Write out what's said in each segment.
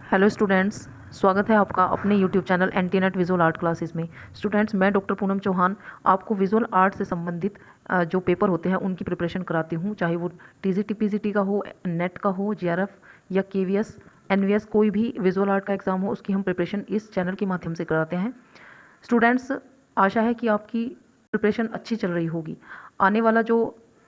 Hello students, स्वागत है आपका अपने यूट्यूब चैनल एंटीनेट विजुअल आर्ट क्लासेस में। स्टूडेंट्स, मैं डॉक्टर पूनम चौहान आपको विजुअल आर्ट से संबंधित जो पेपर होते हैं उनकी प्रिपरेशन कराती हूँ, चाहे वो टीजीटी पीजीटी का हो, नेट का हो, जेआरएफ या केवीएस एनवीएस, कोई भी विजुअल आर्ट का एग्ज़ाम हो उसकी हम प्रिपरेशन इस चैनल के माध्यम से कराते हैं। स्टूडेंट्स, आशा है कि आपकी प्रिपरेशन अच्छी चल रही होगी। आने वाला जो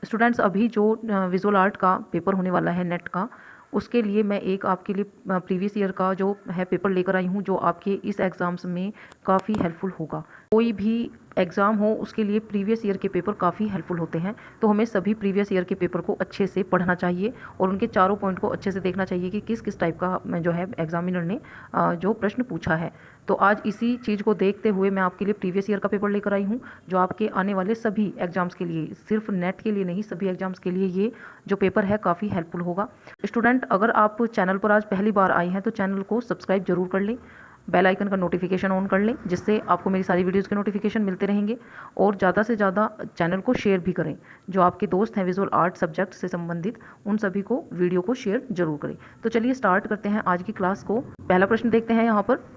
स्टूडेंट्स अभी जो विजुअल आर्ट का पेपर होने वाला है नेट का, उसके लिए मैं एक आपके लिए प्रीवियस ईयर का जो है पेपर लेकर आई हूँ, जो आपके इस एग्ज़ाम्स में काफ़ी हेल्पफुल होगा। कोई भी एग्ज़ाम हो उसके लिए प्रीवियस ईयर के पेपर काफ़ी हेल्पफुल होते हैं, तो हमें सभी प्रीवियस ईयर के पेपर को अच्छे से पढ़ना चाहिए और उनके चारों पॉइंट को अच्छे से देखना चाहिए कि किस किस टाइप का जो है एग्जामिनर ने जो प्रश्न पूछा है। तो आज इसी चीज़ को देखते हुए मैं आपके लिए प्रीवियस ईयर का पेपर लेकर आई हूँ, जो आपके आने वाले सभी एग्ज़ाम्स के लिए, सिर्फ नेट के लिए नहीं, सभी एग्ज़ाम्स के लिए ये जो पेपर है काफ़ी हेल्पफुल होगा। स्टूडेंट, अगर आप चैनल पर आज पहली बार आए हैं तो चैनल को सब्सक्राइब जरूर कर लें, बेल आइकन का नोटिफिकेशन ऑन कर लें, जिससे आपको मेरी सारी वीडियोज़ के नोटिफिकेशन मिलते रहेंगे। और ज़्यादा से ज़्यादा चैनल को शेयर भी करें, जो आपके दोस्त हैं विजुअल आर्ट सब्जेक्ट से संबंधित, उन सभी को वीडियो को शेयर जरूर करें। तो चलिए स्टार्ट करते हैं आज की क्लास को। पहला प्रश्न देखते हैं यहाँ पर।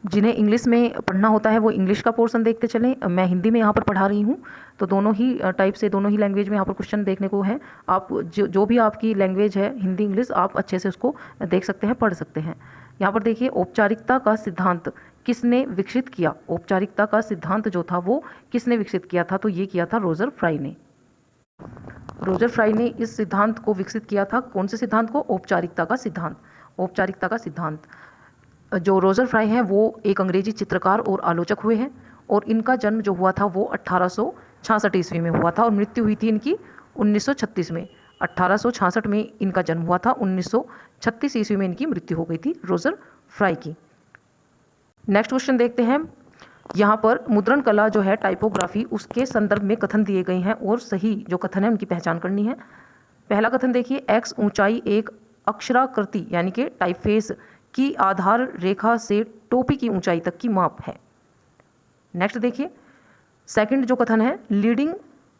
जिन्हें इंग्लिश में पढ़ना होता है वो इंग्लिश का पोर्शन देखते चलें, मैं हिंदी में यहाँ पर पढ़ा रही हूँ, तो दोनों ही टाइप से, दोनों ही लैंग्वेज में यहाँ पर क्वेश्चन देखने को है। आप जो भी आपकी लैंग्वेज है, हिंदी इंग्लिश, आप अच्छे से उसको देख सकते हैं, पढ़ सकते हैं। यहाँ पर देखिए, औपचारिकता का सिद्धांत किसने विकसित किया? औपचारिकता का सिद्धांत जो था वो किसने विकसित किया था? तो ये किया था रोजर फ्राई ने। रोजर फ्राई ने इस सिद्धांत को विकसित किया था। कौन से सिद्धांत को? औपचारिकता का सिद्धांत। औपचारिकता का सिद्धांत। जो रोजर फ्राई हैं वो एक अंग्रेजी चित्रकार और आलोचक हुए हैं, और इनका जन्म जो हुआ था वो 1866 ईस्वी में हुआ था और मृत्यु हुई थी इनकी 1936 में। 1866 में इनका जन्म हुआ था, 1936 ईस्वी में इनकी मृत्यु हो गई थी रोजर फ्राई की। नेक्स्ट क्वेश्चन देखते हैं। यहाँ पर मुद्रण कला जो है, टाइपोग्राफी, उसके संदर्भ में कथन दिए गए हैं और सही जो कथन है उनकी पहचान करनी है। पहला कथन देखिए, एक्स ऊंचाई एक अक्षराकृति यानी कि टाइपफेस की आधार रेखा से टोपी की ऊंचाई तक की माप है। नेक्स्ट देखिए, सेकंड जो कथन है, लीडिंग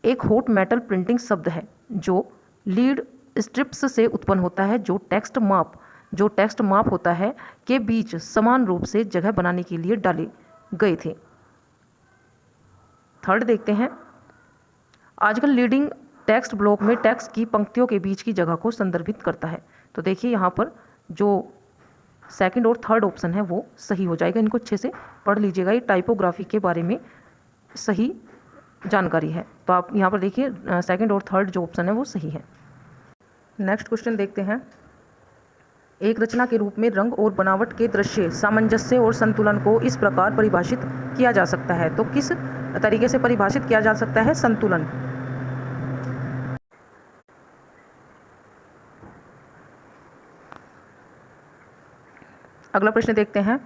एक हॉट मेटल प्रिंटिंग शब्द है जो लीड स्ट्रिप्स से उत्पन्न होता है, जो टेक्स्ट माप होता है के बीच समान रूप से जगह बनाने के लिए डाले गए थे। थर्ड देखते हैं, आजकल लीडिंग टेक्स्ट ब्लॉक में टेक्स्ट की पंक्तियों के बीच की जगह को संदर्भित करता है। तो देखिए यहाँ पर जो सेकंड और थर्ड ऑप्शन है वो सही हो जाएगा। इनको अच्छे से पढ़ लीजिएगा, ये टाइपोग्राफी के बारे में सही जानकारी है। तो आप यहाँ पर देखिए, सेकंड और थर्ड जो ऑप्शन है वो सही है। नेक्स्ट क्वेश्चन देखते हैं। एक रचना के रूप में रंग और बनावट के दृश्य सामंजस्य और संतुलन को इस प्रकार परिभाषित किया जा सकता है। तो किस तरीके से परिभाषित किया जा सकता है? संतुलन। अगला प्रश्न देखते हैं।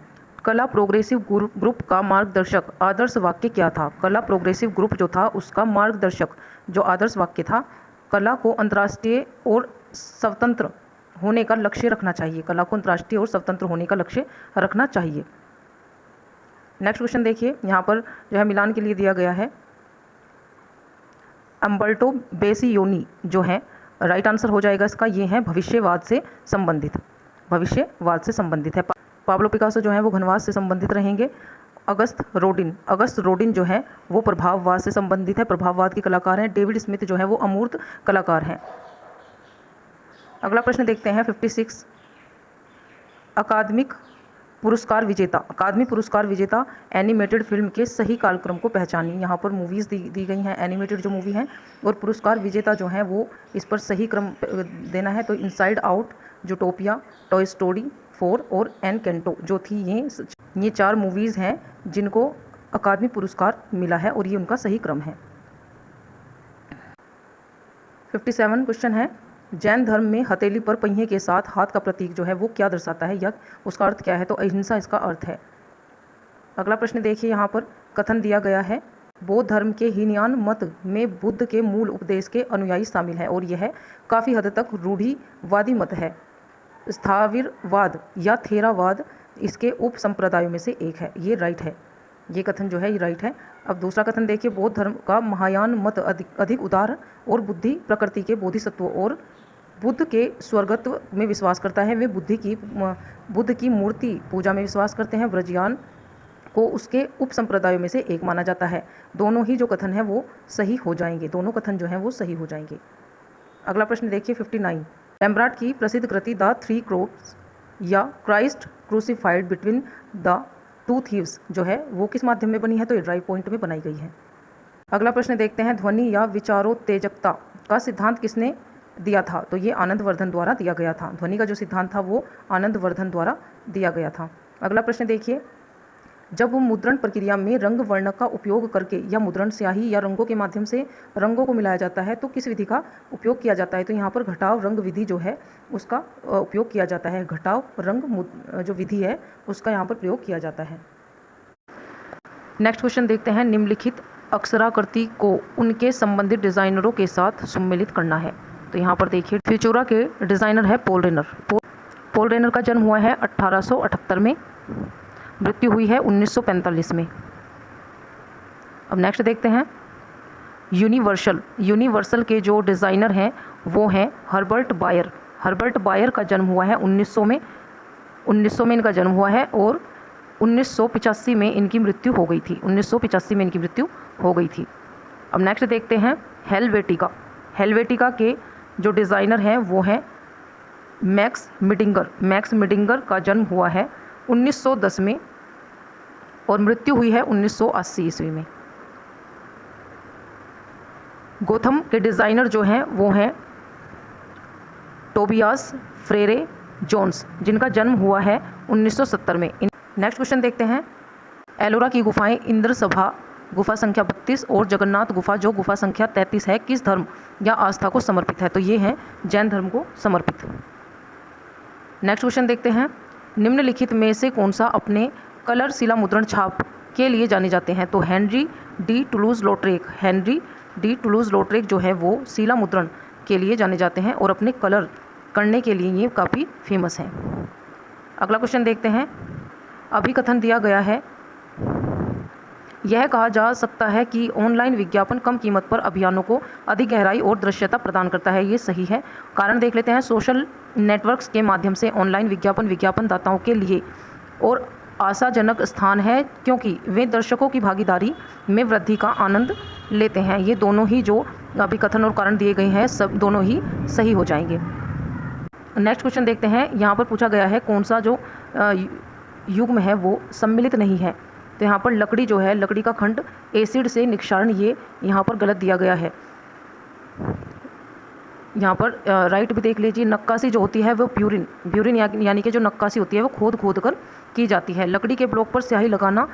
कला प्रोग्रेसिव ग्रुप का मार्गदर्शक आदर्श वाक्य क्या था? कला प्रोग्रेसिव ग्रुप जो था उसका मार्गदर्शक जो आदर्श वाक्य था, कला को अंतर्राष्ट्रीय और स्वतंत्र होने का लक्ष्य रखना चाहिए। कला को अंतर्राष्ट्रीय और स्वतंत्र होने का लक्ष्य रखना चाहिए। नेक्स्ट क्वेश्चन देखिए, यहाँ पर जो है मिलान के लिए दिया गया है, अम्बर्टो बेसियोनी जो है, राइट आंसर हो जाएगा इसका, ये है भविष्यवाद से संबंधित। भविष्यवाद से संबंधित है। पाब्लो पिकासो जो है वो घनवाद से संबंधित रहेंगे। अगस्त रोडिन जो है वो प्रभाववाद से संबंधित है, प्रभाववाद के कलाकार हैं। डेविड स्मिथ जो है वो अमूर्त कलाकार हैं। अगला प्रश्न देखते हैं 56। अकादमी पुरस्कार विजेता एनिमेटेड फिल्म के सही कालक्रम को पहचानिए। यहाँ पर मूवीज़ दी गई हैं, एनिमेटेड जो मूवी हैं, और पुरस्कार विजेता जो हैं वो इस पर सही क्रम देना है। तो inside out, Zootopia, toy story 4 और एनकेंटो जो थी, ये 4 मूवीज़ हैं जिनको अकादमी पुरस्कार मिला है और ये उनका सही क्रम है। 57 क्वेश्चन है, जैन धर्म में हथेली पर पहिए के साथ हाथ का प्रतीक जो है वो क्या दर्शाता है, या उसका अर्थ क्या है? तो अहिंसा इसका अर्थ है। अगला प्रश्न देखिए, यहाँ पर कथन दिया गया है, बौद्ध धर्म के हीनयान मत में बुद्ध के मूल उपदेश के अनुयायी शामिल हैं और यह काफ़ी हद तक रूढ़िवादी मत है। स्थाविरवाद या थेरावाद इसके उप संप्रदायों में से एक है। ये राइट है, ये कथन जो है ये राइट है। अब दूसरा कथन देखिए, बौद्ध धर्म का महायान मत अधिक उदार और बुद्धि प्रकृति के बोधिसत्व और बुद्ध के स्वर्गत्व में विश्वास करता है, वे बुद्ध की मूर्ति पूजा में विश्वास करते हैं। ब्रजयान को उसके उप संप्रदायों में से एक माना जाता है। दोनों ही जो कथन है वो सही हो जाएंगे, दोनों कथन जो हैं वो सही हो जाएंगे। अगला प्रश्न देखिए 59। रेम्ब्रांड की प्रसिद्ध कृति द थ्री क्रॉप्स या Christ crucified between the two thieves जो है वो किस माध्यम में बनी है? तो ये ड्राई पॉइंट में बनाई गई है। अगला प्रश्न देखते हैं, ध्वनि या विचारोत्तेजकता का सिद्धांत किसने दिया था? तो ये आनंदवर्धन द्वारा दिया गया था। ध्वनि का जो सिद्धांत था वो आनंदवर्धन द्वारा दिया गया था। अगला प्रश्न देखिए, जब मुद्रण प्रक्रिया में रंग वर्ण का उपयोग करके या मुद्रण स्याही या रंगों के माध्यम से रंगों को मिलाया जाता है तो किस विधि का उपयोग किया जाता है? तो यहाँ पर घटाव रंग विधि जो है उसका उपयोग किया जाता है। घटाव रंग जो विधि है उसका यहाँ पर प्रयोग किया जाता है। नेक्स्ट क्वेश्चन देखते हैं, निम्नलिखित अक्षराकृति को उनके संबंधित डिज़ाइनरों के साथ सम्मिलित करना है। तो यहाँ पर देखिए, फ्यूचोरा के डिज़ाइनर है पॉल रेनर। पॉल रेनर का जन्म हुआ है 1878 में, मृत्यु हुई है 1945 में। अब नेक्स्ट देखते हैं, यूनिवर्सल के जो डिज़ाइनर हैं वो हैं हर्बर्ट बायर। हर्बर्ट बायर का जन्म हुआ है 1900 में इनका जन्म हुआ है और 1985 में इनकी मृत्यु हो गई थी। 1985 में इनकी मृत्यु हो गई थी। अब नेक्स्ट देखते हैं, हेलवेटिका के जो डिज़ाइनर हैं वो हैं मैक्स मिडिंगर का जन्म हुआ है 1910 में और मृत्यु हुई है 1980 ईस्वी में। गोथम के डिज़ाइनर जो हैं वो हैं टोबियास फ्रेरे जोन्स, जिनका जन्म हुआ है 1970 में। नेक्स्ट क्वेश्चन देखते हैं, एलोरा की गुफाएं इंद्रसभा गुफा संख्या 32 और जगन्नाथ गुफा जो गुफा संख्या 33 है किस धर्म या आस्था को समर्पित है? तो ये हैं जैन धर्म को समर्पित। नेक्स्ट क्वेश्चन देखते हैं, निम्नलिखित में से कौन सा अपने कलर शिला मुद्रण छाप के लिए जाने जाते हैं? तो हेनरी डी टुलूज़ लॉट्रेक जो है वो शिला मुद्रण के लिए जाने जाते हैं और अपने कलर करने के लिए ये काफ़ी फेमस हैं। अगला क्वेश्चन देखते हैं, अभिकथन दिया गया है, यह कहा जा सकता है कि ऑनलाइन विज्ञापन कम कीमत पर अभियानों को अधिक गहराई और दृश्यता प्रदान करता है। ये सही है। कारण देख लेते हैं, सोशल नेटवर्क्स के माध्यम से ऑनलाइन विज्ञापनदाताओं के लिए और आशाजनक स्थान है क्योंकि वे दर्शकों की भागीदारी में वृद्धि का आनंद लेते हैं। ये दोनों ही जो अभिकथन और कारण दिए गए हैं सब दोनों ही सही हो जाएंगे। नेक्स्ट क्वेश्चन देखते हैं, यहाँ पर पूछा गया है कौन सा जो युग्म है वो सम्मिलित नहीं है? तो यहाँ पर लकड़ी जो है, लकड़ी का खंड एसिड से निक्षारण, ये यहाँ पर गलत दिया गया है। यहाँ पर राइट भी देख लीजिए, नक्काशी जो होती है वो ब्यूरिन यानी कि जो नक्काशी होती है वो खोद कर की जाती है। लकड़ी के ब्लॉक पर स्याही लगाना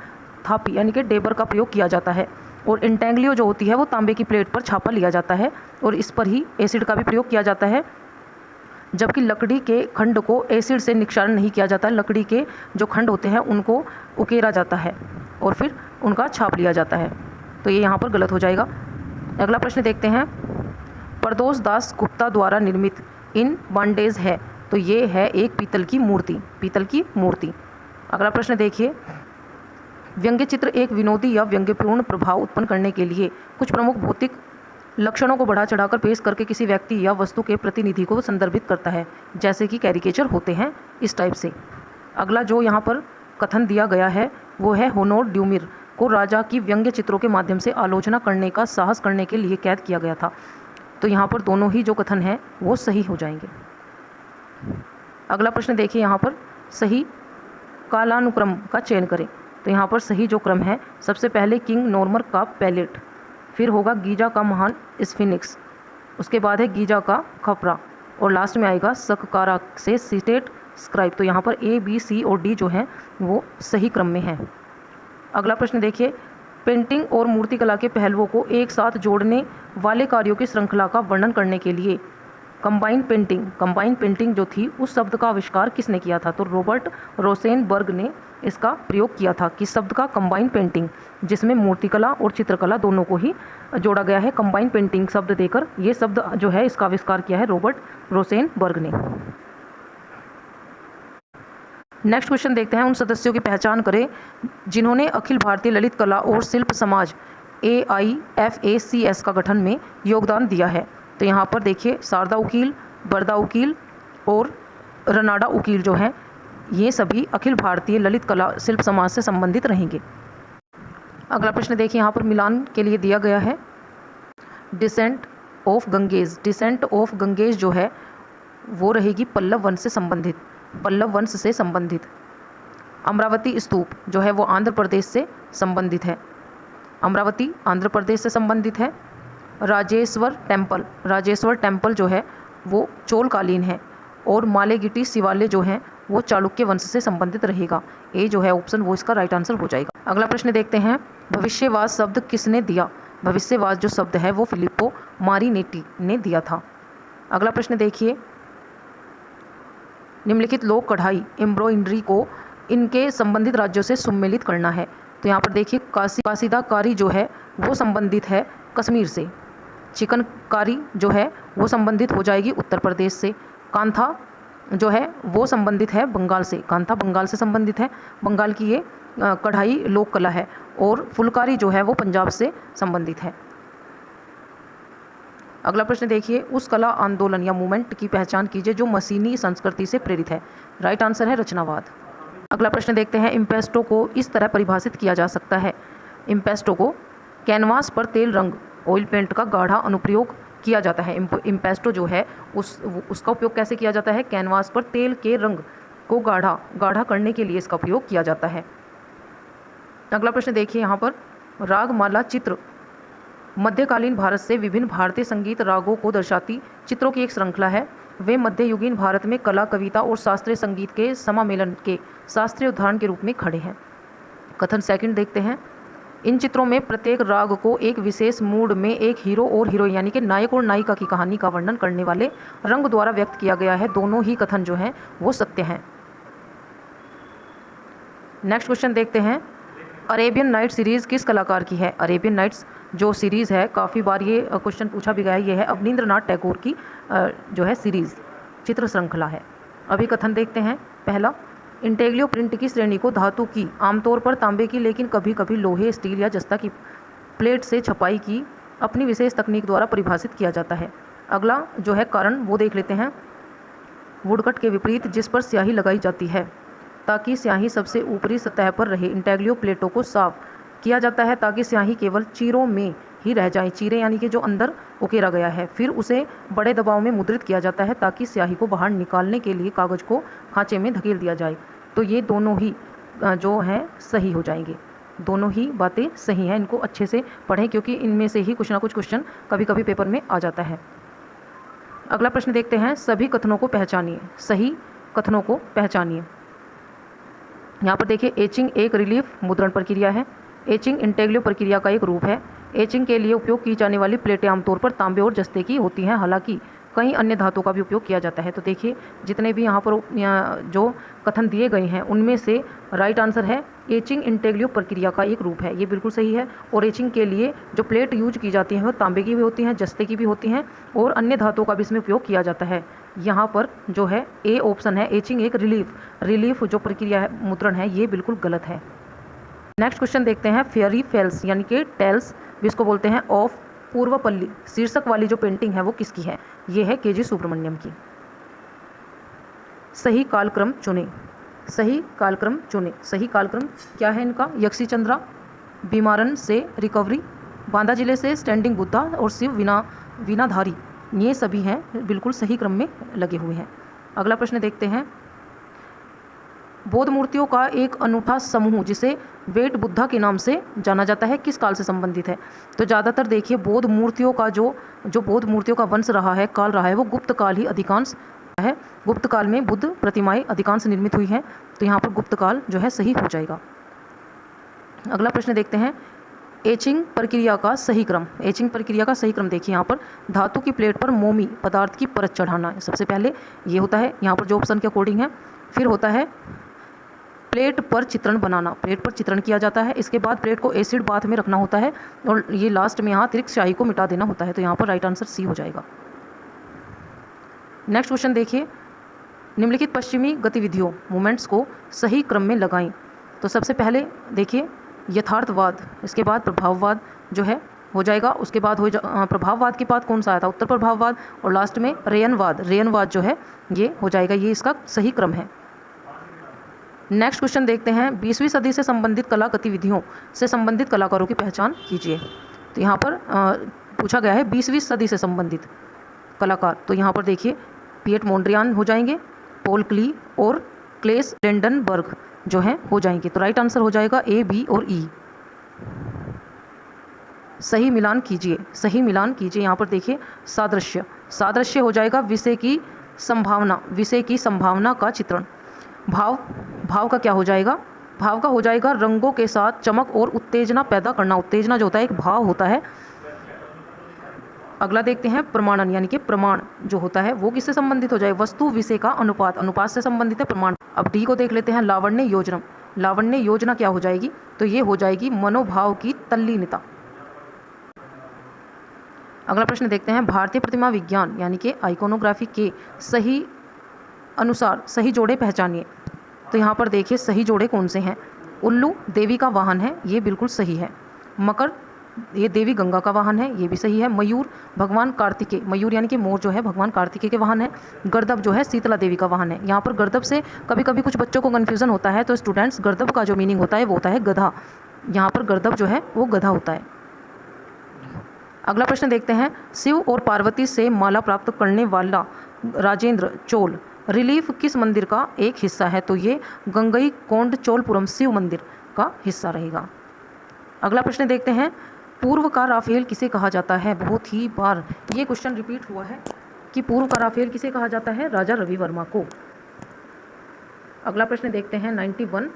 थापी यानी कि डेबर का प्रयोग किया जाता है और इंटेंग्लियो जो होती है वो तांबे की प्लेट पर छापा लिया जाता है और इस पर ही एसिड का भी प्रयोग किया जाता है। जबकि लकड़ी के खंड को एसिड से निक्षारण नहीं किया जाता, लकड़ी के जो खंड होते हैं उनको उकेरा जाता है और फिर उनका छाप लिया जाता है। तो ये यहाँ पर गलत हो जाएगा। अगला प्रश्न देखते हैं, प्रदोष दास गुप्ता द्वारा निर्मित इन बांडेज है। तो ये है एक पीतल की मूर्ति। अगला प्रश्न देखिए, व्यंग्य चित्र एक विनोदी या व्यंग्यपूर्ण प्रभाव उत्पन्न करने के लिए कुछ प्रमुख भौतिक लक्षणों को बढ़ा चढ़ाकर पेश करके किसी व्यक्ति या वस्तु के प्रतिनिधि को संदर्भित करता है, जैसे कि कैरिकेचर होते हैं इस टाइप से। अगला जो यहाँ पर कथन दिया गया है वो है, होनोर ड्यूमिर को राजा की व्यंग्य चित्रों के माध्यम से आलोचना करने का साहस करने के लिए कैद किया गया था। तो यहाँ पर दोनों ही जो कथन हैं वो सही हो जाएंगे। अगला प्रश्न देखिए, यहाँ पर सही कालानुक्रम का चयन करें। तो यहाँ पर सही जो क्रम है, सबसे पहले किंग नॉर्मर का पैलेट, फिर होगा गीजा का महान स्फिनिक्स, उसके बाद है गीजा का खपरा और लास्ट में आएगा सककारा से सीटेट स्क्राइब। तो यहाँ पर ए बी सी और डी जो हैं वो सही क्रम में हैं। अगला प्रश्न देखिए, पेंटिंग और मूर्तिकला के पहलुओं को एक साथ जोड़ने वाले कार्यों की श्रृंखला का वर्णन करने के लिए कंबाइंड पेंटिंग जो थी उस शब्द का आविष्कार किसने किया था? तो रॉबर्ट रोसेनबर्ग ने इसका प्रयोग किया था कि शब्द का कंबाइंड पेंटिंग, जिसमें मूर्तिकला और चित्रकला दोनों को ही जोड़ा गया है। कंबाइंड पेंटिंग शब्द देकर ये शब्द जो है इसका आविष्कार किया है रॉबर्ट रोसेनबर्ग ने। नेक्स्ट क्वेश्चन देखते हैं, उन सदस्यों की पहचान करें जिन्होंने अखिल भारतीय ललित कला और शिल्प समाज AIFACS का गठन में योगदान दिया है। तो यहाँ पर देखिए, शारदा उकील, बरदा उकील और रनाडा उकील जो हैं ये सभी अखिल भारतीय ललित कला शिल्प समाज से संबंधित रहेंगे। अगला प्रश्न देखिए, यहाँ पर मिलान के लिए दिया गया है descent of Ganges. Descent of Ganges जो है वो रहेगी पल्लव वंश से संबंधित, पल्लव वंश से संबंधित। अमरावती स्तूप जो है वो आंध्र प्रदेश से संबंधित है, अमरावती आंध्र प्रदेश से संबंधित है। राजेश्वर टेम्पल, राजेश्वर टेम्पल जो है वो चोलकालीन है। और मालेगिटी शिवालय जो है वो चालुक्य वंश से संबंधित रहेगा। ए जो है ऑप्शन वो इसका राइट आंसर हो जाएगा। अगला प्रश्न देखते हैं, भविष्यवाद शब्द किसने दिया? भविष्यवाद जो शब्द है वो फिलिप्पो मारिनेटी ने दिया था। अगला प्रश्न देखिए, निम्नलिखित लोक कढ़ाई एम्ब्रॉयडरी को इनके संबंधित राज्यों से सम्मिलित करना है। तो यहाँ पर देखिए कासीदाकारी जो है वो संबंधित है कश्मीर से, चिकनकारी जो है वो संबंधित हो जाएगी उत्तर प्रदेश से, कांथा जो है वो संबंधित है बंगाल से, कांथा बंगाल से संबंधित है, बंगाल की ये कढ़ाई लोक कला है। और फुलकारी जो है वो पंजाब से संबंधित है। अगला प्रश्न देखिए, उस कला आंदोलन या मूवमेंट की पहचान कीजिए जो मशीनी संस्कृति से प्रेरित है। राइट आंसर है रचनावाद। अगला प्रश्न देखते हैं, इम्पेस्टो को इस तरह परिभाषित किया जा सकता है। इम्पेस्टो को कैनवास पर तेल रंग ऑयल पेंट का गाढ़ा अनुप्रयोग किया जाता है। इम्पेस्टो जो है उसका उपयोग कैसे किया जाता है? कैनवास पर तेल के रंग को गाढ़ा करने के लिए इसका उपयोग किया जाता है। अगला प्रश्न देखिए, यहाँ पर रागमाला चित्र मध्यकालीन भारत से विभिन्न भारतीय संगीत रागों को दर्शाती चित्रों की एक श्रृंखला है। वे मध्ययुगीन भारत में कला, कविता और शास्त्रीय संगीत के समामेलन के शास्त्रीय उदाहरण के रूप में खड़े हैं। कथन सेकंड देखते हैं, इन चित्रों में प्रत्येक राग को एक विशेष मूड में एक हीरो और हीरोइन यानी कि नायक और नायिका की कहानी का वर्णन करने वाले रंग द्वारा व्यक्त किया गया है। दोनों ही कथन जो हैं वो सत्य हैं। नेक्स्ट क्वेश्चन देखते हैं, अरेबियन नाइट सीरीज़ किस कलाकार की है? अरेबियन नाइट्स जो सीरीज़ है, काफ़ी बार ये क्वेश्चन पूछा भी गया है, ये है अवनींद्रनाथ टैगोर की जो है सीरीज़, चित्र श्रृंखला है। अभी कथन देखते हैं। पहला, इंटेग्लियो प्रिंट की श्रेणी को धातु की, आमतौर पर तांबे की लेकिन कभी कभी लोहे, स्टील या जस्ता की प्लेट से छपाई की अपनी विशेष तकनीक द्वारा परिभाषित किया जाता है। अगला जो है कारण वो देख लेते हैं, वुडकट के विपरीत जिस पर स्याही लगाई जाती है ताकि स्याही सबसे ऊपरी सतह पर रहे। इंटेग्लियो प्लेटों को साफ किया जाता है ताकि स्याही केवल चीरों में ही रह जाए, चीरे यानी कि जो अंदर उकेरा गया है। फिर उसे बड़े दबाव में मुद्रित किया जाता है ताकि स्याही को बाहर निकालने के लिए कागज़ को खांचे में धकेल दिया जाए। तो ये दोनों ही जो हैं सही हो जाएंगे, दोनों ही बातें सही हैं। इनको अच्छे से पढ़ें क्योंकि इनमें से ही कुछ ना कुछ क्वेश्चन कभी कभी पेपर में आ जाता है। अगला प्रश्न देखते हैं, सभी कथनों को पहचानिए, सही कथनों को पहचानिए। यहाँ पर देखिए, एचिंग एक रिलीफ मुद्रण प्रक्रिया है। एचिंग इंटेग्लियो प्रक्रिया का एक रूप है। एचिंग के लिए उपयोग की जाने वाली प्लेटें आमतौर पर तांबे और जस्ते की होती हैं, हालांकि कई अन्य धातुओं का भी उपयोग किया जाता है। तो देखिए, जितने भी यहाँ पर जो कथन दिए गए हैं उनमें से राइट आंसर है एचिंग इंटेग्लियो प्रक्रिया का एक रूप है, ये बिल्कुल सही है। और एचिंग के लिए जो प्लेट यूज की जाती हैं वो तांबे की भी होती हैं, जस्ते की भी होती हैं और अन्य धातुओं का भी इसमें उपयोग किया जाता है। यहाँ पर जो है ए ऑप्शन है, एचिंग एक रिलीफ जो प्रक्रिया है, मुद्रण है, ये बिल्कुल गलत है। नेक्स्ट क्वेश्चन देखते हैं, फेयरी फेल्स यानी कि टेल्स जिसको बोलते हैं ऑफ पूर्वपल्ली शीर्षक वाली जो पेंटिंग है वो किसकी है? ये है के जी सुब्रमण्यम की। सही कालक्रम चुने, सही कालक्रम चुने। सही कालक्रम क्या है इनका? यक्षी चंद्रा, बीमारन से रिकवरी, बांदा जिले से स्टैंडिंग बुद्धा और शिव वीणाधारी, ये सभी हैं बिल्कुल सही क्रम में लगे हुए हैं। अगला प्रश्न देखते हैं, बौद्ध मूर्तियों का एक अनूठा समूह जिसे वेट बुद्धा के नाम से जाना जाता है किस काल से संबंधित है? तो ज़्यादातर देखिए बौद्ध मूर्तियों का जो बौद्ध मूर्तियों का वंश रहा है, काल रहा है, वो गुप्त काल ही अधिकांश है। गुप्त काल में बुद्ध प्रतिमाएं अधिकांश निर्मित हुई हैं, तो यहाँ पर गुप्त काल जो है सही हो जाएगा। अगला प्रश्न देखते हैं, एचिंग प्रक्रिया का सही क्रम। एचिंग प्रक्रिया का सही क्रम देखिए, यहाँ पर धातु की प्लेट पर मोमी पदार्थ की परत चढ़ाना सबसे पहले ये होता है, यहाँ पर जो ऑप्शन के अकॉर्डिंग है। फिर होता है प्लेट पर चित्रण बनाना, प्लेट पर चित्रण किया जाता है। इसके बाद प्लेट को एसिड बाथ में रखना होता है और ये लास्ट में यहाँ अतिरिक्त स्याही को मिटा देना होता है। तो यहाँ पर राइट आंसर सी हो जाएगा। नेक्स्ट क्वेश्चन देखिए, निम्नलिखित पश्चिमी गतिविधियों मूवमेंट्स को सही क्रम में लगाएं। तो सबसे पहले देखिए यथार्थवाद, इसके बाद प्रभाववाद जो है हो जाएगा। उसके बाद प्रभाववाद के बाद कौन सा आया था, उत्तर प्रभाववाद, और लास्ट में रेयनवाद। रेयनवाद जो है ये हो जाएगा, ये इसका सही क्रम है। नेक्स्ट क्वेश्चन देखते हैं, 20वीं सदी से संबंधित कला गतिविधियों से संबंधित कलाकारों की पहचान कीजिए। तो यहाँ पर पूछा गया है 20वीं सदी से संबंधित कलाकार। तो यहाँ पर देखिए पिएट मोंड्रियान हो जाएंगे, पॉल क्ली और क्लेस लेंडनबर्ग जो हैं हो जाएंगे। तो राइट आंसर हो जाएगा ए, बी और ई। सही मिलान कीजिए, सही मिलान कीजिए। यहाँ पर देखिए सादृश्य, सादृश्य हो जाएगा विषय की संभावना, विषय की संभावना का चित्रण। भाव, भाव का क्या हो जाएगा, भाव का हो जाएगा रंगों के साथ चमक और उत्तेजना पैदा करना। उत्तेजना जो होता है एक भाव होता है। अगला देखते हैं प्रमाणन, यानी कि प्रमाण जो होता है वो किससे संबंधित हो जाए, वस्तु विषय का अनुपात, अनुपात से संबंधित है प्रमाण। अब डी को देख लेते हैं, लावण्य योजना। लावण्य योजना क्या हो जाएगी, तो ये हो जाएगी मनोभाव की तल्लीनता। अगला प्रश्न देखते हैं, भारतीय प्रतिमा विज्ञान यानी कि आइकोनोग्राफी के सही अनुसार सही जोड़े पहचानिए। तो यहाँ पर देखिए सही जोड़े कौन से हैं, उल्लू देवी का वाहन है, ये बिल्कुल सही है। मकर ये देवी गंगा का वाहन है, ये भी सही है। मयूर भगवान कार्तिकेय, मयूर यानी कि मोर जो है भगवान कार्तिकेय के वाहन है। गर्दभ जो है शीतला देवी का वाहन है। यहाँ पर गर्दभ से कभी कभी कुछ बच्चों को कन्फ्यूज़न होता है, तो स्टूडेंट्स गर्दभ का जो मीनिंग होता है वो होता है गधा। यहाँ पर गर्दभ जो है वो गधा होता है। अगला प्रश्न देखते हैं, शिव और पार्वती से माला प्राप्त करने वाला राजेंद्र चोल रिलीफ किस मंदिर का एक हिस्सा है, तो ये गंगई कोंड चोलपुरम शिव मंदिर का हिस्सा रहेगा। अगला प्रश्न देखते हैं, पूर्व का राफेल किसे कहा जाता है। बहुत ही बार ये क्वेश्चन रिपीट हुआ है कि पूर्व का राफेल किसे कहा जाता है, राजा रवि वर्मा को। अगला प्रश्न देखते हैं 91।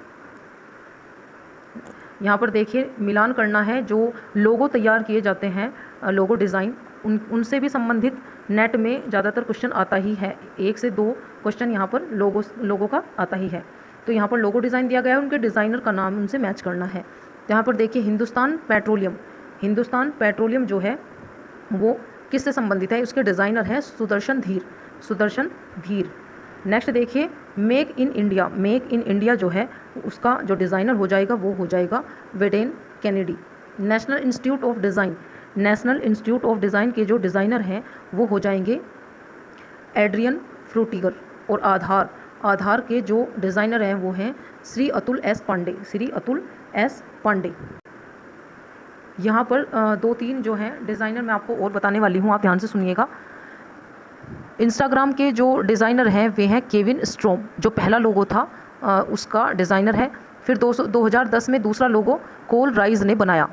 यहाँ पर देखिए मिलान करना है, जो लोगो तैयार किए जाते हैं, लोगो डिज़ाइन, उनसे भी संबंधित नेट में ज़्यादातर क्वेश्चन आता ही है। 1 से 2 क्वेश्चन यहाँ पर लोगो का आता ही है। तो यहाँ पर लोगो डिज़ाइन दिया गया है, उनके डिज़ाइनर का नाम उनसे मैच करना है। तो यहाँ पर देखिए हिंदुस्तान पेट्रोलियम, हिंदुस्तान पेट्रोलियम जो है वो किससे संबंधित है, उसके डिज़ाइनर हैं सुदर्शन धीर, सुदर्शन धीर। नेक्स्ट देखिए make in India, make in India जो है उसका जो डिज़ाइनर हो जाएगा वो हो जाएगा वेडेन Kennedy. National institute of design, national institute of design के जो डिज़ाइनर हैं वो हो जाएंगे एड्रियन फ्रूटिगर। और आधार, आधार के जो डिज़ाइनर हैं वो हैं श्री अतुल एस पांडे, श्री अतुल एस पांडे। यहाँ पर 2-3 जो हैं डिज़ाइनर मैं आपको और बताने वाली हूँ, आप ध्यान से सुनिएगा। इंस्टाग्राम के जो डिज़ाइनर हैं वे हैं केविन स्ट्रोम, जो पहला लोगो था उसका डिज़ाइनर है। फिर 2010 में दूसरा लोगो कोल राइज ने बनाया,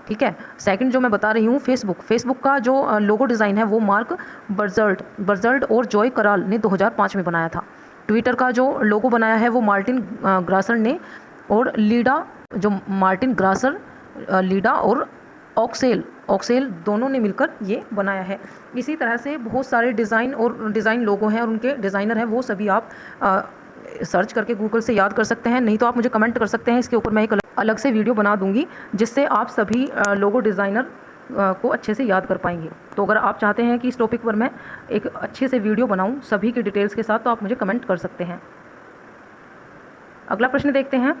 ठीक है। सेकंड जो मैं बता रही हूँ फेसबुक, फेसबुक का जो लोगो डिज़ाइन है वो मार्क बर्जल्ट और जॉय कराल ने 2005 में बनाया था। ट्विटर का जो लोगो बनाया है वो मार्टिन ग्रासर ने, और लीडा जो मार्टिन ग्रासर, लीडा और ऑक्सेल दोनों ने मिलकर ये बनाया है। इसी तरह से बहुत सारे डिज़ाइन लोगो हैं और उनके डिज़ाइनर हैं, वो सभी आप सर्च करके गूगल से याद कर सकते हैं। नहीं तो आप मुझे कमेंट कर सकते हैं, इसके ऊपर मैं एक अलग से वीडियो बना दूंगी जिससे आप सभी लोगो डिज़ाइनर को अच्छे से याद कर पाएंगे। तो अगर आप चाहते हैं कि इस टॉपिक पर मैं एक अच्छे से वीडियो बनाऊं सभी की डिटेल्स के साथ, तो आप मुझे कमेंट कर सकते हैं। अगला प्रश्न देखते हैं,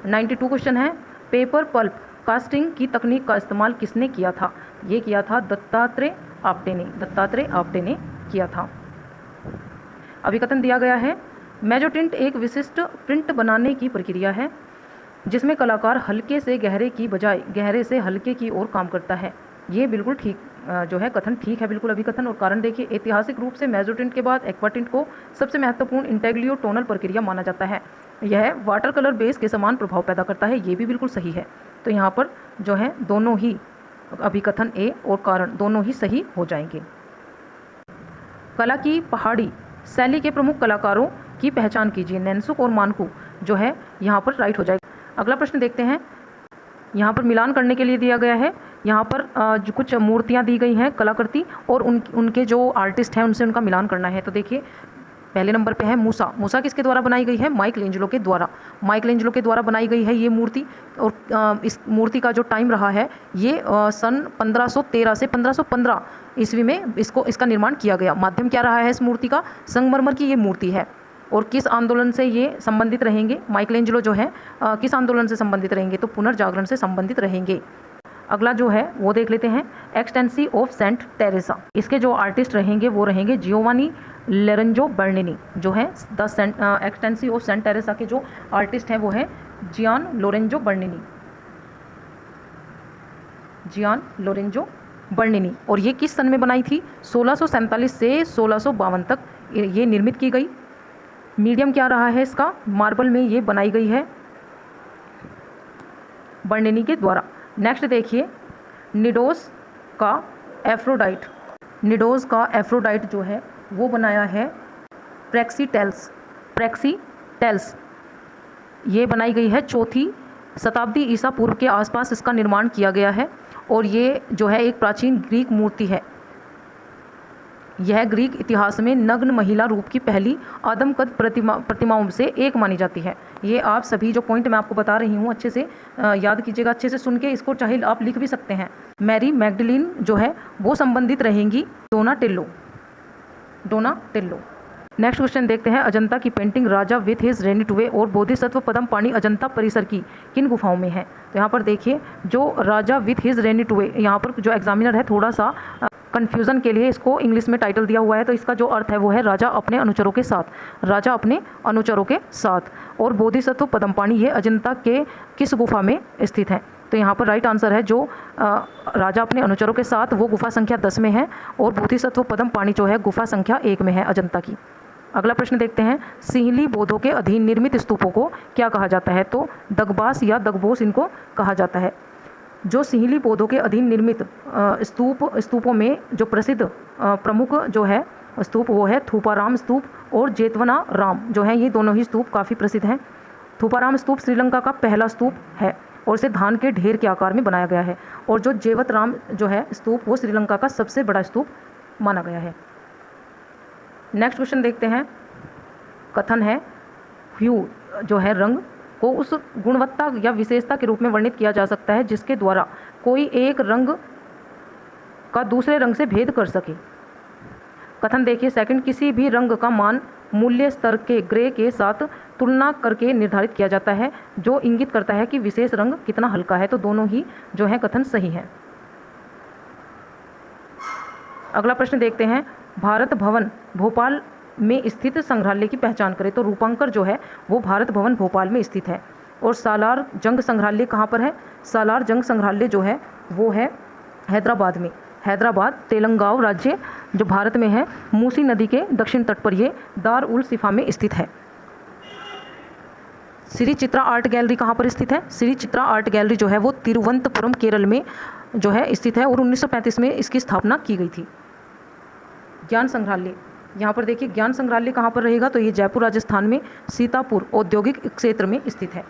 92 क्वेश्चन है, पेपर पल्प कास्टिंग की तकनीक का इस्तेमाल किसने किया था। ये किया था दत्तात्रेय आप्टे ने, दत्तात्रेय आप्टे ने किया था। अभिकथन दिया गया है, मेजोटिंट एक विशिष्ट प्रिंट बनाने की प्रक्रिया है जिसमें कलाकार हल्के से गहरे की बजाय गहरे से हल्के की ओर काम करता है। ये बिल्कुल ठीक जो है कथन ठीक है बिल्कुल अभिकथन। और कारण देखिए, ऐतिहासिक रूप से मेजोटिंट के बाद एक्वाटिंट को सबसे महत्वपूर्ण इंटेग्लियो टोनल प्रक्रिया माना जाता है। यह वाटर कलर बेस के समान प्रभाव पैदा करता है, ये भी बिल्कुल सही है। तो यहाँ पर जो है दोनों ही अभिकथन ए और कारण दोनों ही सही हो जाएंगे। कला की पहाड़ी शैली के प्रमुख कलाकारों की पहचान कीजिए। नैनसुक और मानकू जो है यहाँ पर राइट हो जाएगा। अगला प्रश्न देखते हैं, यहाँ पर मिलान करने के लिए दिया गया है। यहाँ पर जो कुछ मूर्तियाँ दी गई हैं कलाकृति, और उनके जो आर्टिस्ट हैं उनसे उनका मिलान करना है। तो देखिए पहले नंबर पे है मूसा। मूसा किसके द्वारा बनाई गई है, माइकलेंजेलो के द्वारा। माइकलेंजेलो के द्वारा बनाई गई है ये मूर्ति। और इस मूर्ति का जो टाइम रहा है ये सन 1513 से 1515 ईस्वी में इसका निर्माण किया गया। माध्यम क्या रहा है इस मूर्ति का, संगमरमर की ये मूर्ति है। और किस आंदोलन से ये संबंधित रहेंगे, माइकलेंजेलो जो है किस आंदोलन से संबंधित रहेंगे, तो पुनर्जागरण से संबंधित रहेंगे। अगला जो है वो देख लेते हैं, एक्सटेंसी ऑफ सेंट टेरेसा। इसके जो आर्टिस्ट रहेंगे वो रहेंगे जियोवानी लोरेंजो बर्निनी। जो है द एक्सटेंसी ऑफ सेंट टेरेसा के जो आर्टिस्ट हैं वो है जियान लोरेंजो बर्निनी, जियान लोरेंजो बर्निनी। और ये किस सन में बनाई थी? 1647 से 1652 तक ये निर्मित की गई। मीडियम क्या रहा है इसका? मार्बल में ये बनाई गई है बर्निनी के द्वारा। नेक्स्ट देखिए, निडोस का एफ्रोडाइट। निडोस का एफ्रोडाइट जो है वो बनाया है प्रेक्सीटेल्स। ये बनाई गई है 4वीं शताब्दी ईसा पूर्व के आसपास इसका निर्माण किया गया है। और ये जो है एक प्राचीन ग्रीक मूर्ति है। यह ग्रीक इतिहास में नग्न महिला रूप की पहली आदमकद प्रतिमाओं से एक मानी जाती है। ये आप सभी जो पॉइंट मैं आपको बता रही हूँ अच्छे से याद कीजिएगा, अच्छे से सुन के इसको चाहे आप लिख भी सकते हैं। मैरी मैग्डलिन जो है वो संबंधित रहेंगी डोनाटेल्लो। नेक्स्ट क्वेश्चन देखते हैं, अजंता की पेंटिंग राजा विथ हिज रेनिटुवे और बोधिसत्व पद्मपाणि अजंता परिसर की किन गुफाओं में है? तो यहाँ पर देखिए, जो राजा विथ हिज रेनिटुवे, यहाँ पर जो एग्जामिनर है थोड़ा सा कन्फ्यूज़न के लिए इसको इंग्लिश में टाइटल दिया हुआ है, तो इसका जो अर्थ है वो है राजा अपने अनुचरों के साथ, राजा अपने अनुचरों के साथ। और बोधिसत्व पद्मपाणि ये अजंता के किस गुफा में स्थित है? तो यहाँ पर राइट आंसर है जो राजा अपने अनुचरों के साथ वो गुफा संख्या 10 में है, और बोधिसत्व पद्मपाणि जो है गुफा संख्या 1 में है अजंता की। अगला प्रश्न देखते हैं, सिंहली बौद्धों के अधीन निर्मित स्तूपों को क्या कहा जाता है? तो दगबास या दगबोस इनको कहा जाता है। जो सिंहली बौद्धों के अधीन निर्मित स्तूपों में जो प्रसिद्ध प्रमुख जो है स्तूप वो है थूपाराम स्तूप और जेतवना राम जो है, ये दोनों ही स्तूप काफ़ी प्रसिद्ध हैं। थूपाराम स्तूप श्रीलंका का पहला स्तूप है और इसे धान के ढेर के आकार में बनाया गया है। और जो जेवतराम जो है स्तूप वो श्रीलंका का सबसे बड़ा स्तूप माना गया है। नेक्स्ट क्वेश्चन देखते हैं, कथन है ह्यू जो है रंग को उस गुणवत्ता या विशेषता के रूप में वर्णित किया जा सकता है जिसके द्वारा कोई एक रंग का दूसरे रंग से भेद कर सके। कथन देखिए, सेकंड, किसी भी रंग का मान मूल्य स्तर के ग्रे के साथ तुलना करके निर्धारित किया जाता है जो इंगित करता है कि विशेष रंग कितना हल्का है। तो दोनों ही जो है कथन सही है। अगला प्रश्न देखते हैं, भारत भवन भोपाल में स्थित संग्रहालय की पहचान करें। तो रूपांकर जो है वो भारत भवन भोपाल में स्थित है। और सालार जंग संग्रहालय कहाँ पर है? सालार जंग संग्रहालय जो है वो है हैदराबाद में। हैदराबाद तेलंगाना राज्य जो भारत में है, मूसी नदी के दक्षिण तट पर ये दार उल सिफा में स्थित है। श्री चित्रा आर्ट गैलरी कहाँ पर स्थित है? श्री चित्रा आर्ट गैलरी जो है वो तिरुवनंतपुरम केरल में जो है स्थित है और 1935 में इसकी स्थापना की गई थी। ज्ञान संग्रहालय, यहाँ पर देखिए ज्ञान संग्रहालय कहाँ पर रहेगा? तो ये जयपुर राजस्थान में सीतापुर औद्योगिक क्षेत्र में स्थित है।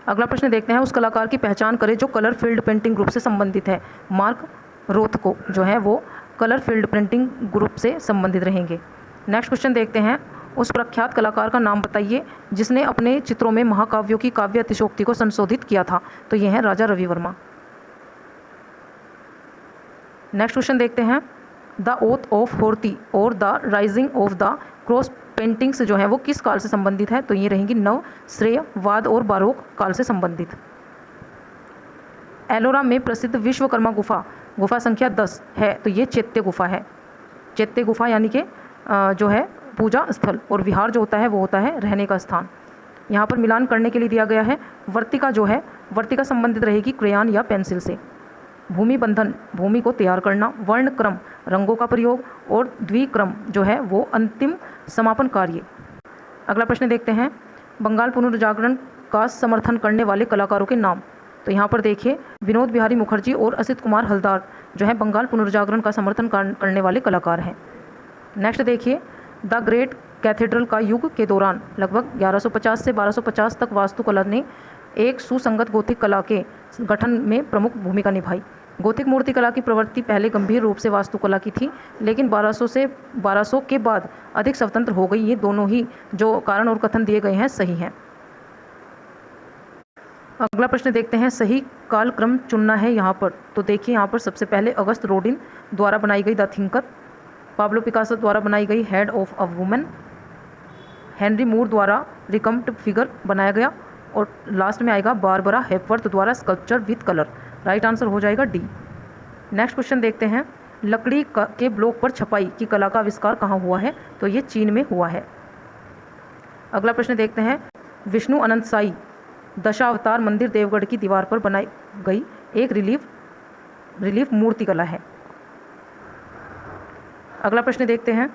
अगला प्रश्न देखते हैं, उस कलाकार की पहचान करें जो कलर फील्ड पेंटिंग ग्रुप से संबंधित है। मार्क रोथको जो है वो कलर फील्ड पेंटिंग ग्रुप से संबंधित रहेंगे। नेक्स्ट क्वेश्चन देखते हैं, उस प्रख्यात कलाकार का नाम बताइए जिसने अपने चित्रों में महाकाव्यों की काव्य अतिशोक्ति को संशोधित किया था। तो ये है राजा रवि वर्मा। नेक्स्ट क्वेश्चन देखते हैं, द ओथ ऑफ होर्ती और the rising of the cross paintings जो है वो किस काल से संबंधित है? तो ये रहेंगी नव श्रेयवाद और बारोक काल से संबंधित। एलोरा में प्रसिद्ध विश्वकर्मा गुफा संख्या 10 है। तो ये चैत्य गुफा है। चैत्य गुफा यानी कि जो है पूजा स्थल, और विहार जो होता है वो होता है रहने का स्थान। यहाँ पर मिलान करने के लिए दिया गया है। वर्तिका जो है वर्तिका संबंधित रहेगी क्रेयॉन या पेंसिल से। भूमि बंधन भूमि को तैयार करना, वर्ण क्रम रंगों का प्रयोग, और द्विक्रम जो है वो अंतिम समापन कार्य। अगला प्रश्न देखते हैं, बंगाल पुनर्जागरण का समर्थन करने वाले कलाकारों के नाम। तो यहाँ पर देखिए विनोद बिहारी मुखर्जी और असित कुमार हलदार जो है बंगाल पुनर्जागरण का समर्थन करने वाले कलाकार हैं। नेक्स्ट देखिए, द ग्रेट कैथेड्रल का युग के दौरान लगभग 1150 से 1250 तक वास्तुकला ने एक सुसंगत गोथिक कला के गठन में प्रमुख भूमिका निभाई। गोथिक मूर्तिकला की प्रवृत्ति पहले गंभीर रूप से वास्तुकला की थी, लेकिन 1200 के बाद अधिक स्वतंत्र हो गई। ये दोनों ही जो कारण और कथन दिए गए हैं सही हैं। अगला प्रश्न देखते हैं, सही कालक्रम चुनना है यहाँ पर। तो देखिए यहाँ पर सबसे पहले अगस्त रोडिन द्वारा बनाई गई द थिंकर, पाब्लो पिकासो द्वारा बनाई गई head of a woman, Henry Moore द्वारा रिकम्प्ट फिगर बनाया गया, और लास्ट में आएगा बारबरा हेपवर्थ द्वारा sculpture with colour. Right answer हो जाएगा डी। नेक्स्ट क्वेश्चन देखते हैं, लकड़ी के ब्लॉक पर छपाई की कला का आविष्कार कहाँ हुआ है? तो ये चीन में हुआ है। अगला प्रश्न देखते हैं, विष्णु अनंत साई दशावतार मंदिर देवगढ़ की दीवार पर बनाई गई एक रिलीफ मूर्ति कला है। अगला प्रश्न देखते हैं,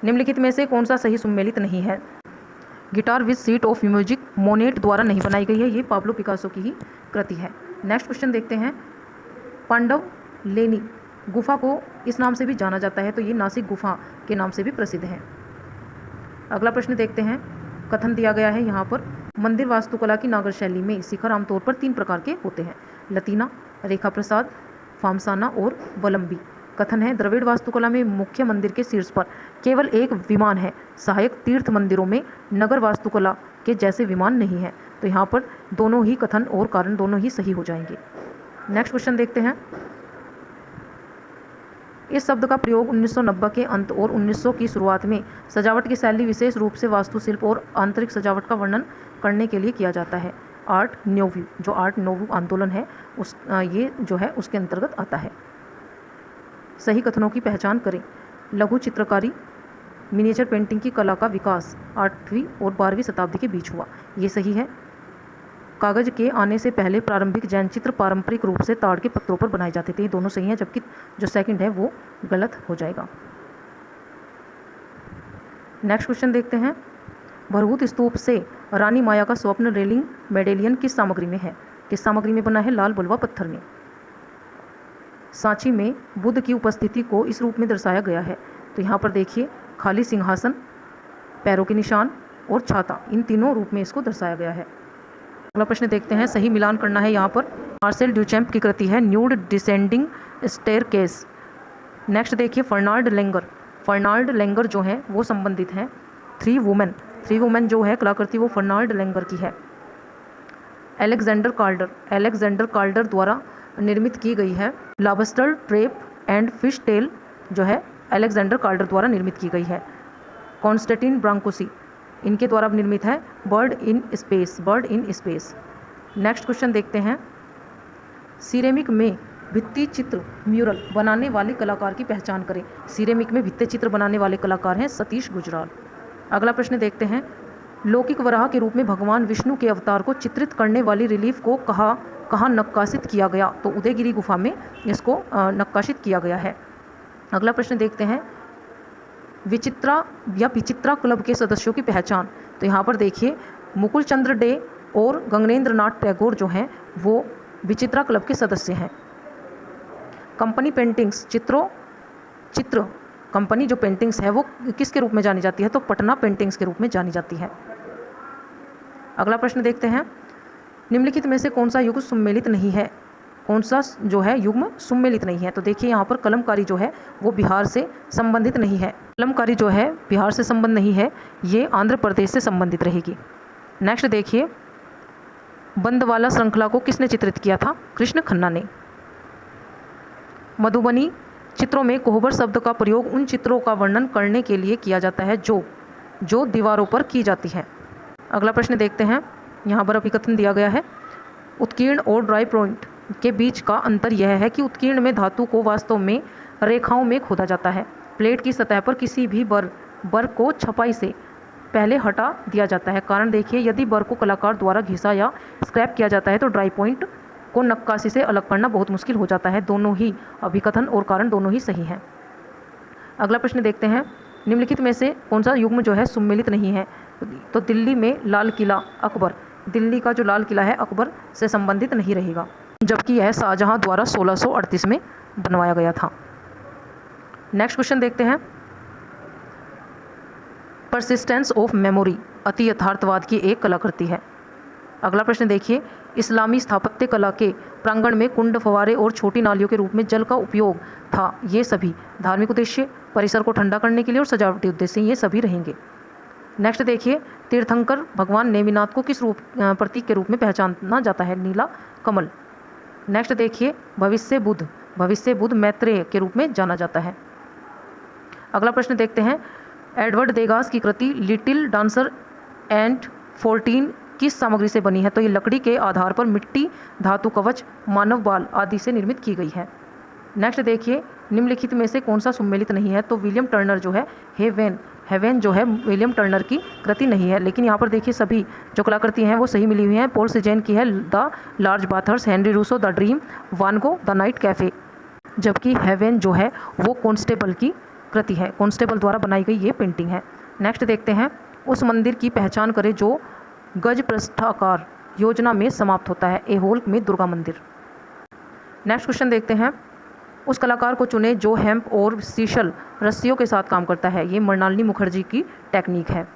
निम्नलिखित में से कौन सा सही सुमेलित नहीं है? Guitar with sheet of music Monet द्वारा नहीं बनाई गई है, ये पाब्लो पिकासो की ही कृति है। नेक्स्ट क्वेश्चन देखते हैं, पांडव लेनी गुफा को इस नाम से भी जाना जाता है, तो ये नासिक गुफा के नाम से भी प्रसिद्ध है। अगला प्रश्न देखते हैं, कथन दिया गया है यहाँ पर, मंदिर वास्तुकला की नागर शैली में शिखर आमतौर पर 3 प्रकार के होते हैं, लतीना, रेखा प्रसाद, फामसाना और वलंबी। कथन है, द्रविड़ वास्तुकला में मुख्य मंदिर के शीर्ष पर केवल एक विमान है, सहायक तीर्थ मंदिरों में नगर वास्तुकला के जैसे विमान नहीं है। तो यहाँ पर दोनों ही कथन और कारण दोनों ही सही हो जाएंगे। नेक्स्ट क्वेश्चन देखते हैं, इस शब्द का प्रयोग 1990 के अंत और 1900 की शुरुआत में सजावट की शैली, विशेष रूप से वास्तुशिल्प और आंतरिक सजावट का वर्णन करने के लिए किया जाता है। आर्ट नोव्यू, जो आर्ट नोव्यू आंदोलन है ये जो है उसके अंतर्गत आता है। सही कथनों की पहचान करें। लघु चित्रकारी मिनिएचर पेंटिंग की कला का विकास 8वीं और 12वीं शताब्दी के बीच हुआ, ये सही है। कागज के आने से पहले प्रारंभिक जैन चित्र पारंपरिक रूप से ताड़ के पत्रों पर बनाए जाते थे, ये दोनों सही हैं, जबकि जो सेकंड है वो गलत हो जाएगा। नेक्स्ट क्वेश्चन देखते हैं, भरहूत स्तूप से रानी माया का स्वप्न रेलिंग मेडेलियन किस सामग्री में है? किस सामग्री में बना है? लाल बलुआ पत्थर में। सांची में बुद्ध की उपस्थिति को इस रूप में दर्शाया गया है, तो यहाँ पर देखिए खाली सिंहासन, पैरों के निशान और छाता, इन तीनों रूप में इसको दर्शाया गया है। अगला प्रश्न देखते हैं, सही मिलान करना है। यहाँ पर मार्सेल ड्यूचैम्प की कृति है न्यूड डिसेंडिंग स्टेयरकेस। नेक्स्ट देखिए, फर्नाल्ड लेंगर जो है वो संबंधित हैं थ्री वुमेन जो है कलाकृति वो फर्नाल्ड लेंगर की है। एलेक्जेंडर कार्डर द्वारा निर्मित की गई है। Lobster trap and fish tail जो है एलेक्जेंडर कार्डर द्वारा निर्मित की गई है। कॉन्स्टेंटिन ब्रांकोसी इनके द्वारा निर्मित है bird in space. Next question देखते हैं, सिरेमिक में भित्ति चित्र म्यूरल बनाने वाले कलाकार की पहचान करें। सिरेमिक में भित्ति चित्र बनाने वाले कलाकार हैं सतीश गुजराल। अगला प्रश्न देखते हैं, लौकिक वराह के रूप में भगवान विष्णु के अवतार को चित्रित करने वाली रिलीफ को कहाँ नक्काशित किया गया? तो उदयगिरी गुफा में इसको नक्काशित किया गया है। अगला प्रश्न देखते हैं, विचित्रा क्लब के सदस्यों की पहचान। तो यहाँ पर देखिए मुकुल चंद्र डे और गगनेंद्र नाथ टैगोर जो हैं वो विचित्रा क्लब के सदस्य हैं। कंपनी पेंटिंग्स चित्र कंपनी जो पेंटिंग्स है वो किसके रूप में जानी जाती है? तो पटना पेंटिंग्स के रूप में जानी जाती है। अगला प्रश्न देखते हैं, निम्नलिखित में से कौन सा युग्म सुमेलित नहीं है? कौन सा जो है युग्म सुमेलित नहीं है? तो देखिए यहाँ पर कलमकारी जो है वो बिहार से संबंधित नहीं है। कलमकारी जो है बिहार से संबंध नहीं है, ये आंध्र प्रदेश से संबंधित रहेगी। नेक्स्ट देखिए, बंदवाला श्रृंखला को किसने चित्रित किया था? कृष्ण खन्ना ने। मधुबनी चित्रों में कोहबर शब्द का प्रयोग उन चित्रों का वर्णन करने के लिए किया जाता है जो दीवारों पर की जाती है। अगला प्रश्न देखते हैं, यहाँ पर अभिकथन दिया गया है, उत्कीर्ण और ड्राई पॉइंट के बीच का अंतर यह है कि उत्कीर्ण में धातु को वास्तव में रेखाओं में खोदा जाता है। प्लेट की सतह पर किसी भी बर को छपाई से पहले हटा दिया जाता है। कारण देखिए, यदि बर को कलाकार द्वारा घिसा या स्क्रैप किया जाता है तो ड्राई पॉइंट को नक्काशी से अलग करना बहुत मुश्किल हो जाता है। दोनों ही अभिकथन और कारण दोनों ही सही हैं। अगला प्रश्न देखते हैं, निम्नलिखित में से कौन सा युग्म जो है सुमेलित नहीं है? तो दिल्ली में लाल किला अकबर, दिल्ली का जो लाल किला है अकबर से संबंधित नहीं रहेगा, जबकि यह शाहजहां द्वारा 1638 में बनवाया गया था। नेक्स्ट क्वेश्चन देखते हैं, परसिस्टेंस ऑफ मेमोरी अति यथार्थवाद की एक कलाकृति है। अगला प्रश्न देखिए, इस्लामी स्थापत्य कला के प्रांगण में कुंड, फव्वारे और छोटी नालियों के रूप में जल का उपयोग था। ये सभी धार्मिक उद्देश्य, परिसर को ठंडा करने के लिए और सजावटी उद्देश्य ये सभी रहेंगे। नेक्स्ट देखिए, तीर्थंकर भगवान नेमिनाथ को किस प्रतीक के रूप में पहचाना जाता है? नीला कमल। नेक्स्ट देखिए, भविष्य बुद्ध मैत्रेय के रूप में जाना जाता है। अगला प्रश्न देखते हैं, एडवर्ड देगास की कृति लिटिल डांसर एंड 14 किस सामग्री से बनी है? तो ये लकड़ी के आधार पर मिट्टी, धातु कवच, मानव बाल आदि से निर्मित की गई है। नेक्स्ट देखिए, निम्नलिखित में से कौन सा सुमेलित नहीं है? तो विलियम टर्नर जो है हेवेन जो है विलियम टर्नर की कृति नहीं है। लेकिन यहाँ पर देखिए सभी जो कलाकृति हैं वो सही मिली हुई हैं। पॉल सीजेन की है the large bathers, Henri Rousseau the dream, Van Gogh the night cafe, जबकि हेवेन जो है वो कॉन्स्टेबल की कृति है, कॉन्स्टेबल द्वारा बनाई गई ये पेंटिंग है। नेक्स्ट देखते हैं, उस मंदिर की पहचान करें जो गज पृष्ठाकार योजना में समाप्त होता है। एहोल में दुर्गा मंदिर। नेक्स्ट क्वेश्चन देखते हैं, उस कलाकार को चुने जो हेम्प और सीशल रस्सियों के साथ काम करता है। ये मृणालिनी मुखर्जी की टेक्निक है।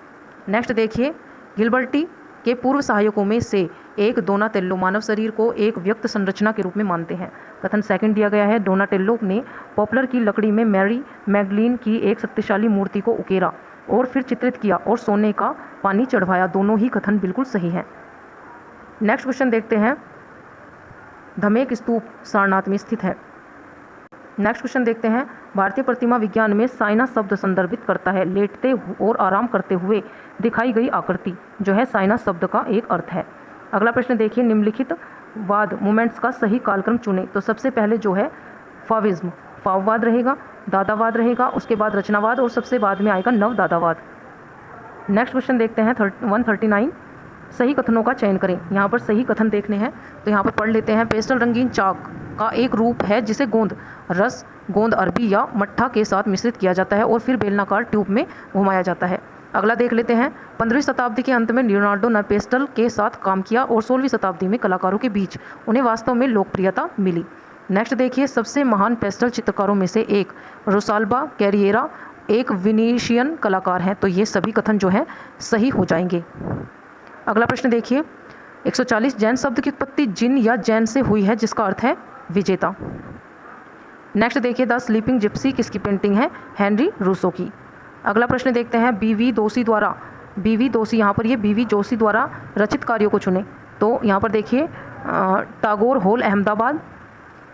नेक्स्ट देखिए, गिलबर्टी के पूर्व सहायकों में से एक डोनाटेल्लो मानव शरीर को एक व्यक्त संरचना के रूप में मानते हैं। कथन सेकंड दिया गया है, डोनाटेल्लो ने पॉपुलर की लकड़ी में मैरी मैगलीन की एक शक्तिशाली मूर्ति को उकेरा और फिर चित्रित किया और सोने का पानी चढ़वाया। दोनों ही कथन बिल्कुल सही हैं। नेक्स्ट क्वेश्चन देखते हैं, धमेक स्तूप सारनाथ में स्थित है। नेक्स्ट क्वेश्चन देखते हैं, भारतीय प्रतिमा विज्ञान में साइना शब्द संदर्भित करता है लेटते और आराम करते हुए दिखाई गई आकृति जो है साइना शब्द का एक अर्थ है। अगला प्रश्न देखिए, निम्नलिखित वाद मूवमेंट्स का सही कालक्रम चुने। तो सबसे पहले जो है फाविज्म, फाववाद रहेगा, दादावाद रहेगा, उसके बाद रचनावाद और सबसे बाद में आएगा नवदादावाद। नेक्स्ट क्वेश्चन देखते हैं 139, सही कथनों का चयन करें। यहाँ पर सही कथन देखने हैं तो यहाँ पर पढ़ लेते हैं, पेस्टल रंगीन चाक का एक रूप है जिसे गोंद रस, गोंद अरबी या मट्ठा के साथ मिश्रित किया जाता है और फिर बेलनाकार ट्यूब में घुमाया जाता है। अगला देख लेते हैं, 15वीं शताब्दी के अंत में लियोनार्डो ने पेस्टल के साथ काम किया और 16वीं शताब्दी में कलाकारों के बीच उन्हें वास्तव में लोकप्रियता मिली। नेक्स्ट देखिए, सबसे महान पेस्टल चित्रकारों में से एक रोसाल्बा कैरिएरा एक विनीशियन कलाकार हैं। तो ये सभी कथन जो है सही हो जाएंगे। अगला प्रश्न देखिए, 140, जैन शब्द की उत्पत्ति जिन या जैन से हुई है जिसका अर्थ है विजेता। नेक्स्ट देखिए, द स्लीपिंग जिप्सी किसकी पेंटिंग है? हेनरी रूसो की। अगला प्रश्न देखते हैं, बीवी दोषी यहाँ पर ये बीवी जोशी द्वारा रचित कार्यों को चुने। तो यहाँ पर देखिए, टागोर हॉल अहमदाबाद,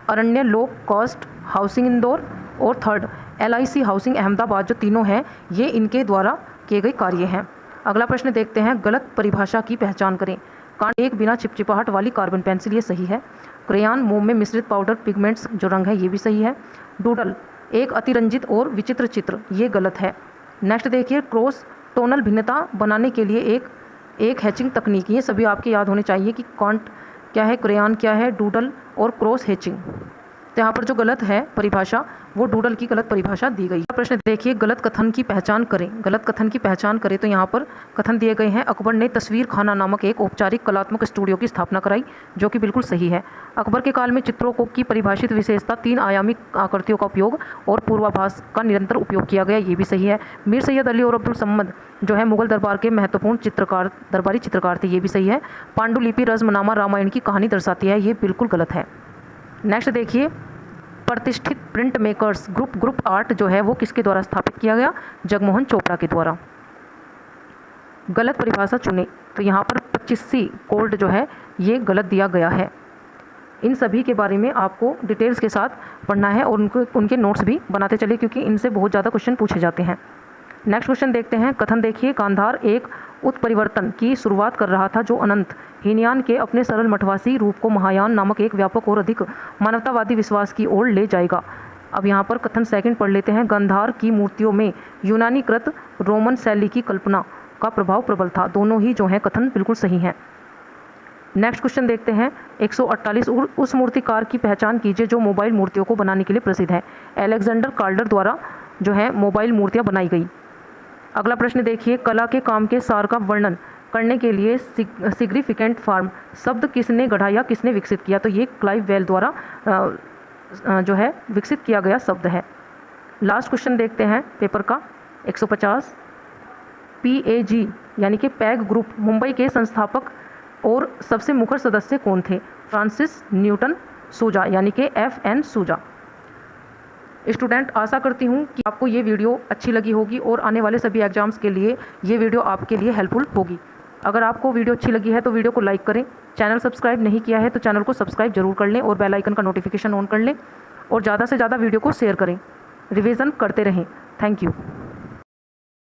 अरण्य लो कॉस्ट हाउसिंग इंदौर और थर्ड LIC हाउसिंग अहमदाबाद, जो तीनों हैं ये इनके द्वारा किए गए कार्य हैं। अगला प्रश्न देखते हैं, गलत परिभाषा की पहचान करें। कांड एक बिना चिपचिपाहट वाली कार्बन पेंसिल, ये सही है। क्रेयॉन मोम में मिश्रित पाउडर पिगमेंट्स जो रंग है ये भी सही है। डूडल एक अतिरंजित और विचित्र चित्र, ये गलत है। नेक्स्ट देखिए, क्रॉस टोनल भिन्नता बनाने के लिए एक हैचिंग तकनीक, ये सभी आपके याद होने चाहिए कि कॉन्ट क्या है, क्रेयॉन क्या है, डूडल और क्रॉस हैचिंग। तो यहाँ पर जो गलत है परिभाषा वो डूडल की गलत परिभाषा दी गई है। प्रश्न देखिए, गलत कथन की पहचान करें। गलत कथन की पहचान करें तो यहाँ पर कथन दिए गए हैं, अकबर ने तस्वीर खाना नामक एक औपचारिक कलात्मक स्टूडियो की स्थापना कराई, जो कि बिल्कुल सही है। अकबर के काल में चित्रों की परिभाषित विशेषता 3 आयामी आकृतियों का उपयोग और पूर्वाभास का निरंतर उपयोग किया गया, ये भी सही है। मीर सैयद अली और अब्दुल सम्मद जो है मुगल दरबार के महत्वपूर्ण दरबारी चित्रकार थे, ये भी सही है। पांडुलिपि रज़्मनामा रामायण की कहानी दर्शाती है, ये बिल्कुल गलत है। नेक्स्ट देखिए, प्रतिष्ठित प्रिंट मेकर्स ग्रुप आर्ट जो है वो किसके द्वारा स्थापित किया गया? जगमोहन चोपड़ा के द्वारा। गलत परिभाषा चुने। तो यहाँ पर 25C कोल्ड जो है ये गलत दिया गया है। इन सभी के बारे में आपको डिटेल्स के साथ पढ़ना है और उनके नोट्स भी बनाते चलिए, क्योंकि इनसे बहुत ज़्यादा क्वेश्चन पूछे जाते हैं। नेक्स्ट क्वेश्चन देखते हैं, कथन देखिए, गांधार एक उत्परिवर्तन की शुरुआत कर रहा था जो अनंत हीनयान के अपने सरल मठवासी रूप को महायान नामक एक व्यापक और अधिक मानवतावादी विश्वास की ओर ले जाएगा। अब यहाँ पर कथन सेकंड पढ़ लेते हैं, गांधार की मूर्तियों में यूनानीकृत रोमन शैली की कल्पना का प्रभाव प्रबल था। दोनों ही जो हैं कथन बिल्कुल सही हैं। नेक्स्ट क्वेश्चन देखते हैं, 148, उस मूर्तिकार की पहचान कीजिए जो मोबाइल मूर्तियों को बनाने के लिए प्रसिद्ध है। अलेक्जेंडर कार्डर द्वारा जो है मोबाइल मूर्तियाँ बनाई गई। अगला प्रश्न देखिए, कला के काम के सार का वर्णन करने के लिए सिग्निफिकेंट फॉर्म शब्द किसने गढ़ा या किसने विकसित किया? तो ये क्लाइव वेल द्वारा जो है विकसित किया गया शब्द है। लास्ट क्वेश्चन देखते हैं पेपर का 150, PAG यानी कि पैग ग्रुप मुंबई के संस्थापक और सबसे मुखर सदस्य कौन थे? फ्रांसिस न्यूटन सूजा यानी कि FN सूजा। स्टूडेंट, आशा करती हूँ कि आपको ये वीडियो अच्छी लगी होगी और आने वाले सभी एग्जाम्स के लिए ये वीडियो आपके लिए हेल्पफुल होगी। अगर आपको वीडियो अच्छी लगी है तो वीडियो को लाइक करें। चैनल सब्सक्राइब नहीं किया है तो चैनल को सब्सक्राइब जरूर कर लें और बेल आइकन का नोटिफिकेशन ऑन कर लें और ज़्यादा से ज़्यादा वीडियो को शेयर करें। रिवीजन करते रहें। Thank you.